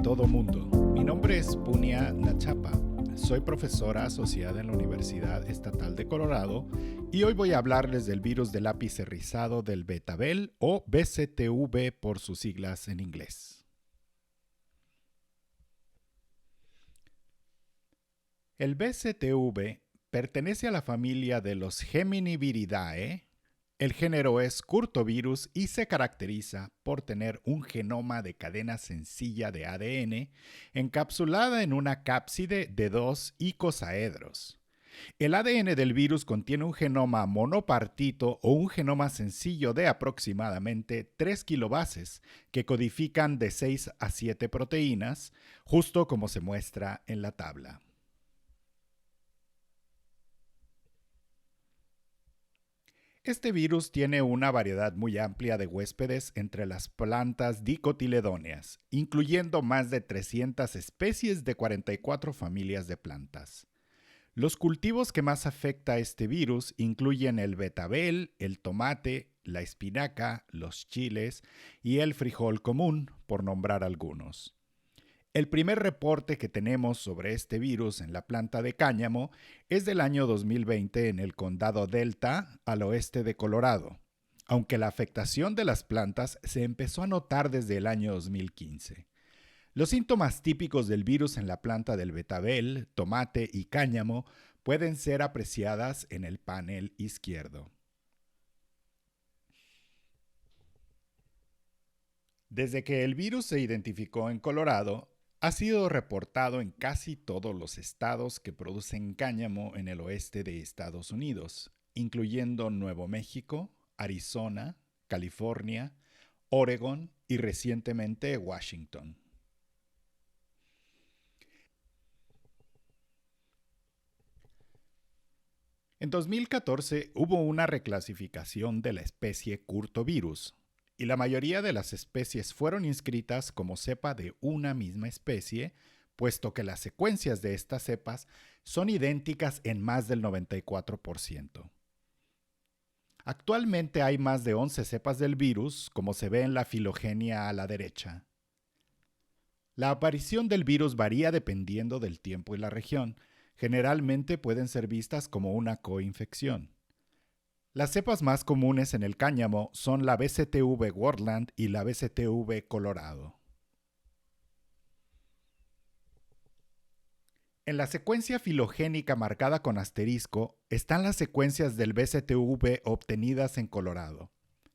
todo mundo. Mi nombre es Punia Nachapa. Soy profesora asociada en la Universidad Estatal de Colorado y hoy voy a hablarles del virus del lápice rizado del betabel o BCTV por sus siglas en inglés. El BCTV pertenece a la familia de los Geminiviridae. El género es Curtovirus y se caracteriza por tener un genoma de cadena sencilla de ADN encapsulada en una cápside de 2 icosaedros. El ADN del virus contiene un genoma monopartito o un genoma sencillo de aproximadamente 3 kilobases que codifican de 6 a 7 proteínas, justo como se muestra en la tabla. Este virus tiene una variedad muy amplia de huéspedes entre las plantas dicotiledóneas, incluyendo más de 300 especies de 44 familias de plantas. Los cultivos que más afecta a este virus incluyen el betabel, el tomate, la espinaca, los chiles y el frijol común, por nombrar algunos. El primer reporte que tenemos sobre este virus en la planta de cáñamo es del año 2020 en el condado Delta, al oeste de Colorado, aunque la afectación de las plantas se empezó a notar desde el año 2015. Los síntomas típicos del virus en la planta del betabel, tomate y cáñamo pueden ser apreciadas en el panel izquierdo. Desde que el virus se identificó en Colorado, ha sido reportado en casi todos los estados que producen cáñamo en el oeste de Estados Unidos, incluyendo Nuevo México, Arizona, California, Oregon y recientemente Washington. En 2014 hubo una reclasificación de la especie Curtovirus, y la mayoría de las especies fueron inscritas como cepa de una misma especie, puesto que las secuencias de estas cepas son idénticas en más del 94%. Actualmente hay más de 11 cepas del virus, como se ve en la filogenia a la derecha. La aparición del virus varía dependiendo del tiempo y la región. Generalmente pueden ser vistas como una coinfección. Las cepas más comunes en el cáñamo son la BCTV Wortland y la BCTV Colorado. En la secuencia filogénica marcada con asterisco están las secuencias del BCTV obtenidas en Colorado,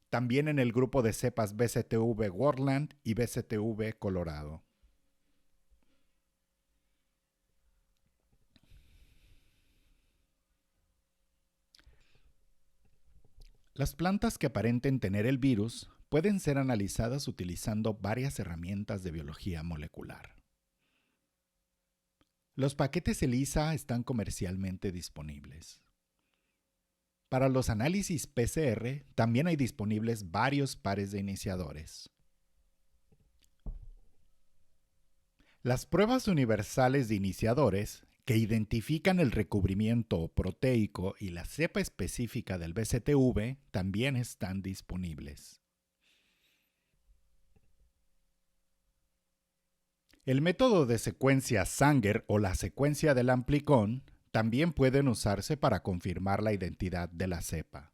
también en el grupo de cepas BCTV Wortland y BCTV Colorado. Las plantas que aparenten tener el virus pueden ser analizadas utilizando varias herramientas de biología molecular. Los paquetes ELISA están comercialmente disponibles. Para los análisis PCR también hay disponibles varios pares de iniciadores. Las pruebas universales de iniciadores, que identifican el recubrimiento proteico y la cepa específica del BCTV, también están disponibles. El método de secuencia Sanger o la secuencia del amplicón también pueden usarse para confirmar la identidad de la cepa.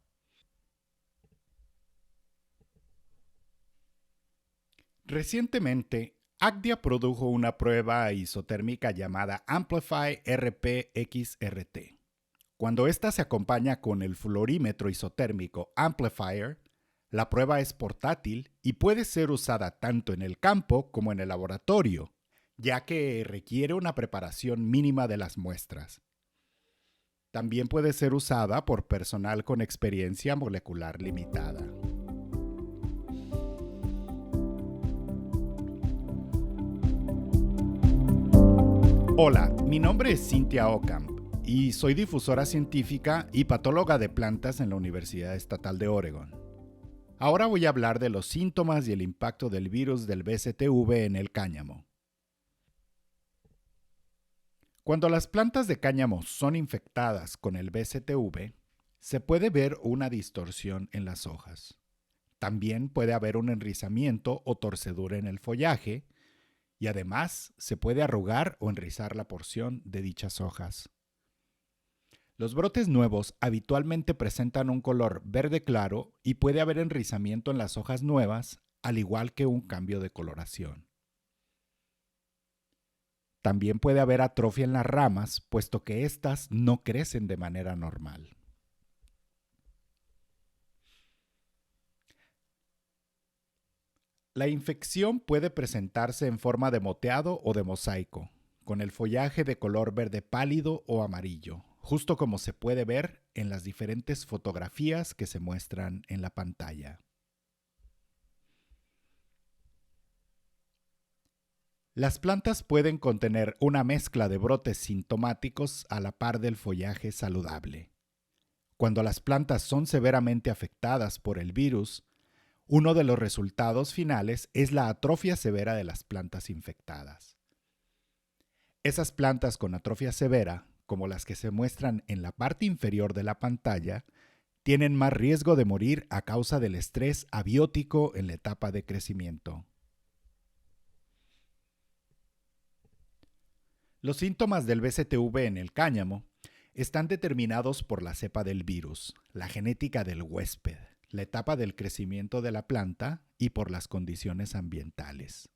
Recientemente, Agdia produjo una prueba isotérmica llamada Amplify RP-XRT. Cuando ésta se acompaña con el fluorímetro isotérmico Amplifier, la prueba es portátil y puede ser usada tanto en el campo como en el laboratorio, ya que requiere una preparación mínima de las muestras. También puede ser usada por personal con experiencia molecular limitada. Hola, mi nombre es Cynthia Ocamp y soy difusora científica y patóloga de plantas en la Universidad Estatal de Oregon. Ahora voy a hablar de los síntomas y el impacto del virus del BCTV en el cáñamo. Cuando las plantas de cáñamo son infectadas con el BCTV, se puede ver una distorsión en las hojas. También puede haber un enrizamiento o torcedura en el follaje y además se puede arrugar o enrizar la porción de dichas hojas. Los brotes nuevos habitualmente presentan un color verde claro y puede haber enrizamiento en las hojas nuevas, al igual que un cambio de coloración. También puede haber atrofia en las ramas, puesto que éstas no crecen de manera normal. La infección puede presentarse en forma de moteado o de mosaico, con el follaje de color verde pálido o amarillo, justo como se puede ver en las diferentes fotografías que se muestran en la pantalla. Las plantas pueden contener una mezcla de brotes sintomáticos a la par del follaje saludable. Cuando las plantas son severamente afectadas por el virus, uno de los resultados finales es la atrofia severa de las plantas infectadas. Esas plantas con atrofia severa, como las que se muestran en la parte inferior de la pantalla, tienen más riesgo de morir a causa del estrés abiótico en la etapa de crecimiento. Los síntomas del BCTV en el cáñamo están determinados por la cepa del virus, la genética del huésped, la etapa del crecimiento de la planta y por las condiciones ambientales.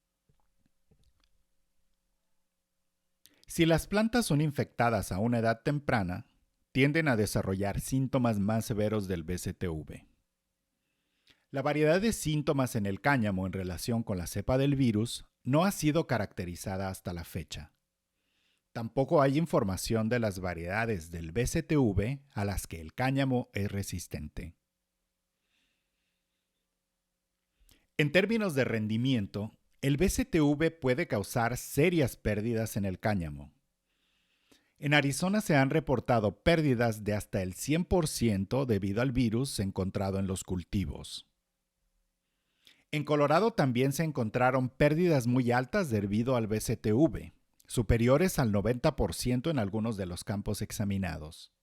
Si las plantas son infectadas a una edad temprana, tienden a desarrollar síntomas más severos del BCTV. La variedad de síntomas en el cáñamo en relación con la cepa del virus no ha sido caracterizada hasta la fecha. Tampoco hay información de las variedades del BCTV a las que el cáñamo es resistente. En términos de rendimiento, el BCTV puede causar serias pérdidas en el cáñamo. En Arizona se han reportado pérdidas de hasta el 100% debido al virus encontrado en los cultivos. En Colorado también se encontraron pérdidas muy altas debido al BCTV, superiores al 90% en algunos de los campos examinados.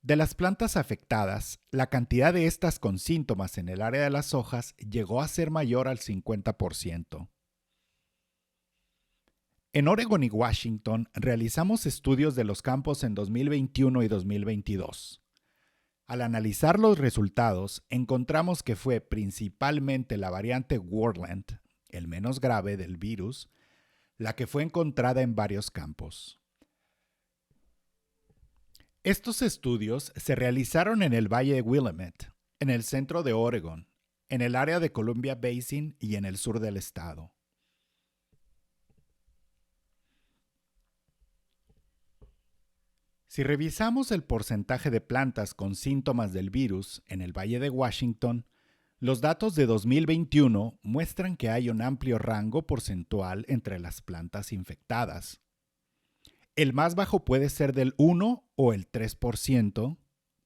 De las plantas afectadas, la cantidad de estas con síntomas en el área de las hojas llegó a ser mayor al 50%. En Oregon y Washington realizamos estudios de los campos en 2021 y 2022. Al analizar los resultados, encontramos que fue principalmente la variante Worland, el menos grave del virus, la que fue encontrada en varios campos. Estos estudios se realizaron en el Valle de Willamette, en el centro de Oregon, en el área de Columbia Basin y en el sur del estado. Si revisamos el porcentaje de plantas con síntomas del virus en el Valle de Washington, los datos de 2021 muestran que hay un amplio rango porcentual entre las plantas infectadas. El más bajo puede ser del 1 o el 3%,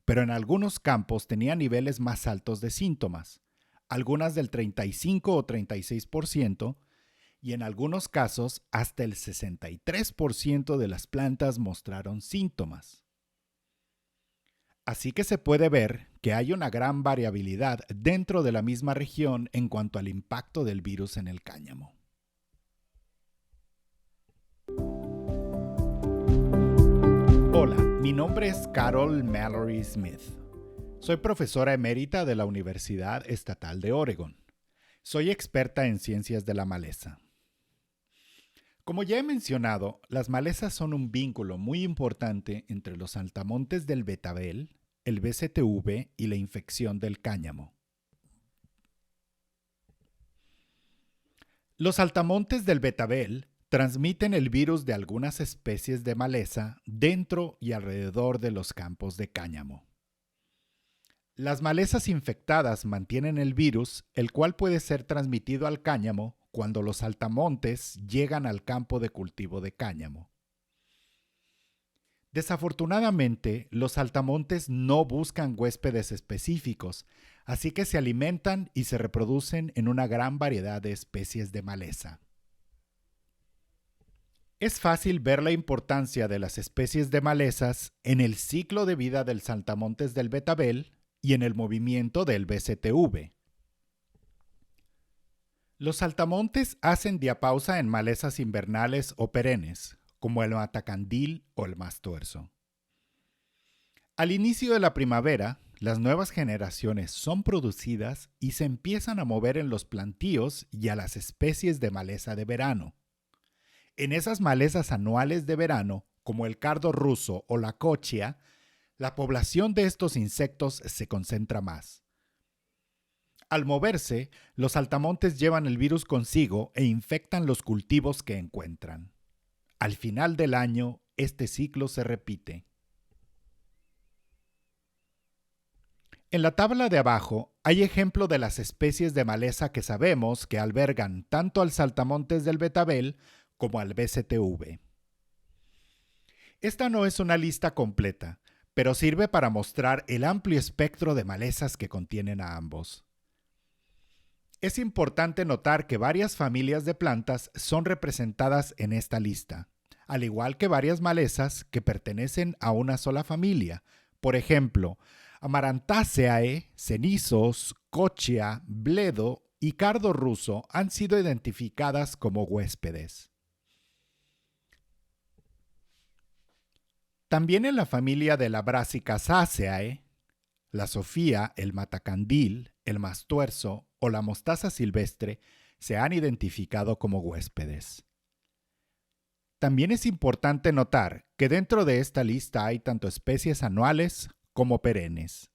pero en algunos campos tenía niveles más altos de síntomas, algunas del 35 o 36%, y en algunos casos hasta el 63% de las plantas mostraron síntomas. Así que se puede ver que hay una gran variabilidad dentro de la misma región en cuanto al impacto del virus en el cáñamo. Hola, mi nombre es Carol Mallory Smith. Soy profesora emérita de la Universidad Estatal de Oregon. Soy experta en ciencias de la maleza. Como ya he mencionado, las malezas son un vínculo muy importante entre los saltamontes del betabel, el BCTV y la infección del cáñamo. Los saltamontes del betabel transmiten el virus de algunas especies de maleza dentro y alrededor de los campos de cáñamo. Las malezas infectadas mantienen el virus, el cual puede ser transmitido al cáñamo cuando los saltamontes llegan al campo de cultivo de cáñamo. Desafortunadamente, los saltamontes no buscan huéspedes específicos, así que se alimentan y se reproducen en una gran variedad de especies de maleza. Es fácil ver la importancia de las especies de malezas en el ciclo de vida del saltamontes del betabel y en el movimiento del BCTV. Los saltamontes hacen diapausa en malezas invernales o perennes, como el matacandil o el mastuerzo. Al inicio de la primavera, las nuevas generaciones son producidas y se empiezan a mover en los plantíos y a las especies de maleza de verano. En esas malezas anuales de verano, como el cardo ruso o la cochia, la población de estos insectos se concentra más. Al moverse, los saltamontes llevan el virus consigo e infectan los cultivos que encuentran. Al final del año, este ciclo se repite. En la tabla de abajo hay ejemplo de las especies de maleza que sabemos que albergan tanto al saltamontes del betabel como al BCTV. Esta no es una lista completa, pero sirve para mostrar el amplio espectro de malezas que contienen a ambos. Es importante notar que varias familias de plantas son representadas en esta lista, al igual que varias malezas que pertenecen a una sola familia. Por ejemplo, Amarantaceae, cenizos, cochia, bledo y cardo ruso han sido identificadas como huéspedes. También en la familia de la Brassicaceae, la sofía, el matacandil, el mastuerzo o la mostaza silvestre se han identificado como huéspedes. También es importante notar que dentro de esta lista hay tanto especies anuales como perennes.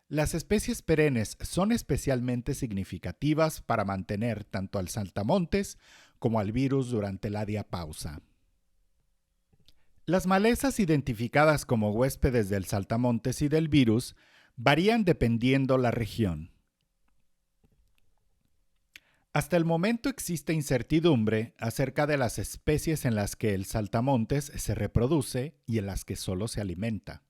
Las especies perennes son especialmente significativas para mantener tanto al saltamontes como al virus durante la diapausa. Las malezas identificadas como huéspedes del saltamontes y del virus varían dependiendo la región. Hasta el momento existe incertidumbre acerca de las especies en las que el saltamontes se reproduce y en las que solo se alimenta.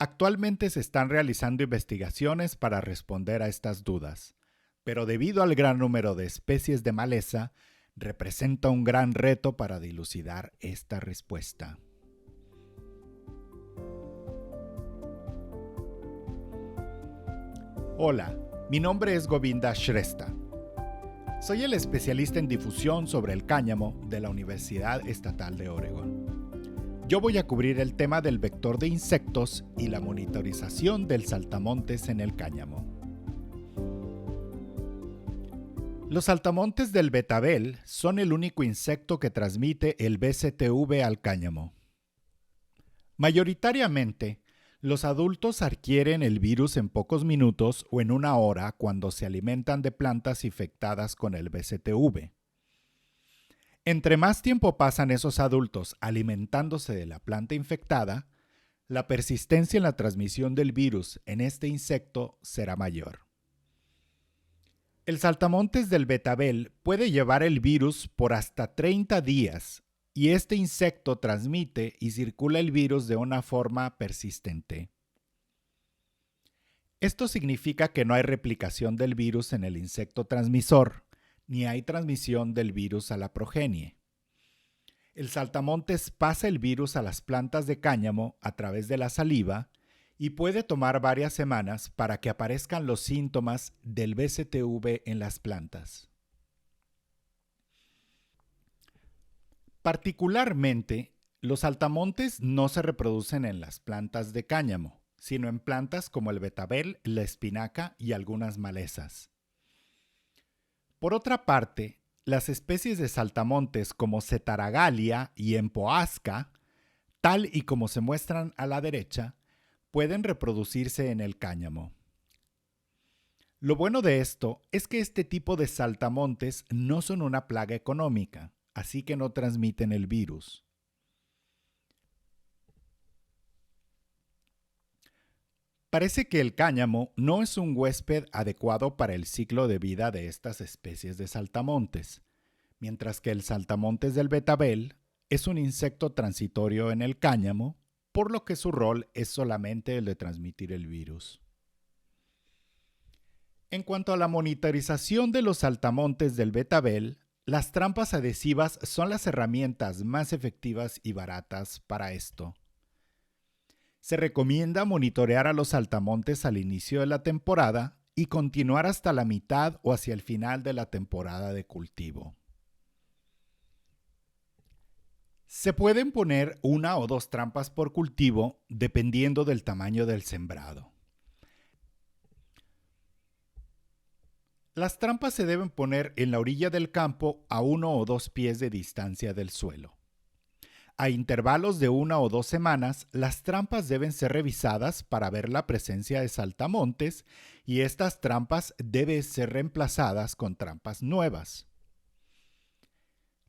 Actualmente se están realizando investigaciones para responder a estas dudas, pero debido al gran número de especies de maleza, representa un gran reto para dilucidar esta respuesta. Hola, mi nombre es Govinda Shrestha. Soy el especialista en difusión sobre el cáñamo de la Universidad Estatal de Oregón. Yo voy a cubrir el tema del vector de insectos y la monitorización del saltamontes en el cáñamo. Los saltamontes del betabel son el único insecto que transmite el BCTV al cáñamo. Mayoritariamente, los adultos adquieren el virus en pocos minutos o en una hora cuando se alimentan de plantas infectadas con el BCTV. Entre más tiempo pasan esos adultos alimentándose de la planta infectada, la persistencia en la transmisión del virus en este insecto será mayor. El saltamontes del betabel puede llevar el virus por hasta 30 días y este insecto transmite y circula el virus de una forma persistente. Esto significa que no hay replicación del virus en el insecto transmisor, ni hay transmisión del virus a la progenie. El saltamontes pasa el virus a las plantas de cáñamo a través de la saliva y puede tomar varias semanas para que aparezcan los síntomas del BCTV en las plantas. Particularmente, los saltamontes no se reproducen en las plantas de cáñamo, sino en plantas como el betabel, la espinaca y algunas malezas. Por otra parte, las especies de saltamontes como Cetaragalia y Empoasca, tal y como se muestran a la derecha, pueden reproducirse en el cáñamo. Lo bueno de esto es que este tipo de saltamontes no son una plaga económica, así que no transmiten el virus. Parece que el cáñamo no es un huésped adecuado para el ciclo de vida de estas especies de saltamontes, mientras que el saltamontes del betabel es un insecto transitorio en el cáñamo, por lo que su rol es solamente el de transmitir el virus. En cuanto a la monitorización de los saltamontes del betabel, las trampas adhesivas son las herramientas más efectivas y baratas para esto. Se recomienda monitorear a los saltamontes al inicio de la temporada y continuar hasta la mitad o hacia el final de la temporada de cultivo. Se pueden poner 1 o 2 trampas por cultivo dependiendo del tamaño del sembrado. Las trampas se deben poner en la orilla del campo a 1 o 2 pies de distancia del suelo. A intervalos de 1 o 2 semanas, las trampas deben ser revisadas para ver la presencia de saltamontes y estas trampas deben ser reemplazadas con trampas nuevas.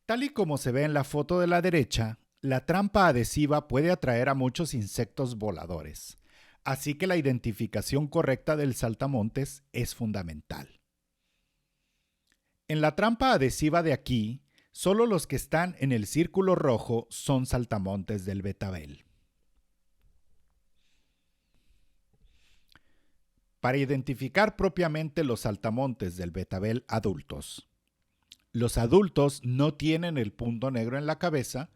Tal y como se ve en la foto de la derecha, la trampa adhesiva puede atraer a muchos insectos voladores, así que la identificación correcta del saltamontes es fundamental. En la trampa adhesiva de aquí, solo los que están en el círculo rojo son saltamontes del betabel. Para identificar propiamente los saltamontes del betabel adultos. Los adultos no tienen el punto negro en la cabeza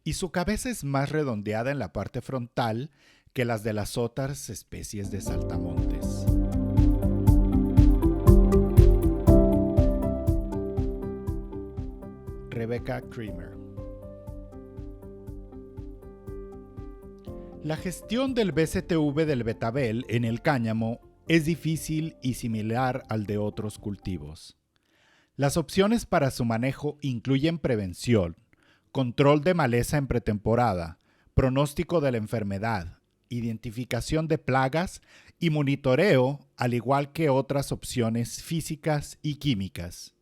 y su cabeza es más redondeada en la parte frontal que las de las otras especies de saltamontes. Rebecca Creamer. La gestión del BZV del betabel en el cáñamo es difícil y similar al de otros cultivos. Las opciones para su manejo incluyen prevención, control de maleza en pretemporada, pronóstico de la enfermedad, identificación de plagas y monitoreo, al igual que otras opciones físicas y químicas.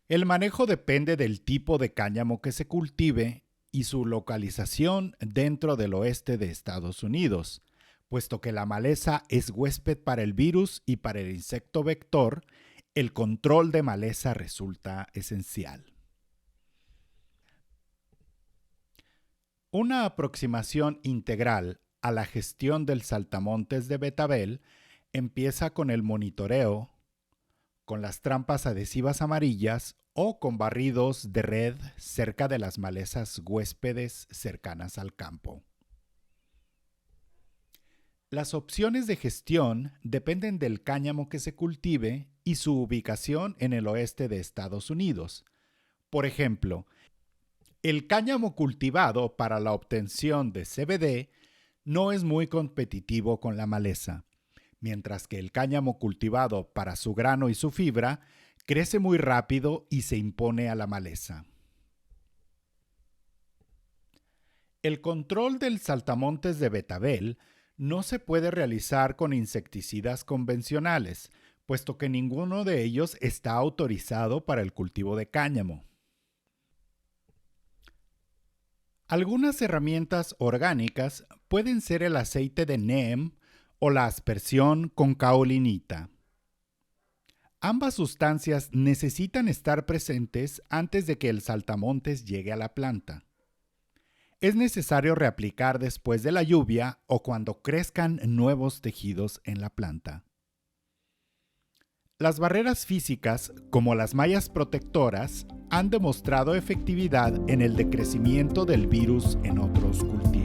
El manejo depende del tipo de cáñamo que se cultive y su localización dentro del oeste de Estados Unidos, puesto que la maleza es huésped para el virus y para el insecto vector, el control de maleza resulta esencial. Una aproximación integral a la gestión del saltamontes de betabel empieza con el monitoreo, con las trampas adhesivas amarillas o con barridos de red cerca de las malezas huéspedes cercanas al campo. Las opciones de gestión dependen del cáñamo que se cultive y su ubicación en el oeste de Estados Unidos. Por ejemplo, el cáñamo cultivado para la obtención de CBD no es muy competitivo con la maleza, mientras que el cáñamo cultivado para su grano y su fibra crece muy rápido y se impone a la maleza. El control del saltamontes de betabel no se puede realizar con insecticidas convencionales, puesto que ninguno de ellos está autorizado para el cultivo de cáñamo. Algunas herramientas orgánicas pueden ser el aceite de neem o la aspersión con caolinita. Ambas sustancias necesitan estar presentes antes de que el saltamontes llegue a la planta. Es necesario reaplicar después de la lluvia o cuando crezcan nuevos tejidos en la planta. Las barreras físicas, como las mallas protectoras, han demostrado efectividad en el decrecimiento del virus en otros cultivos.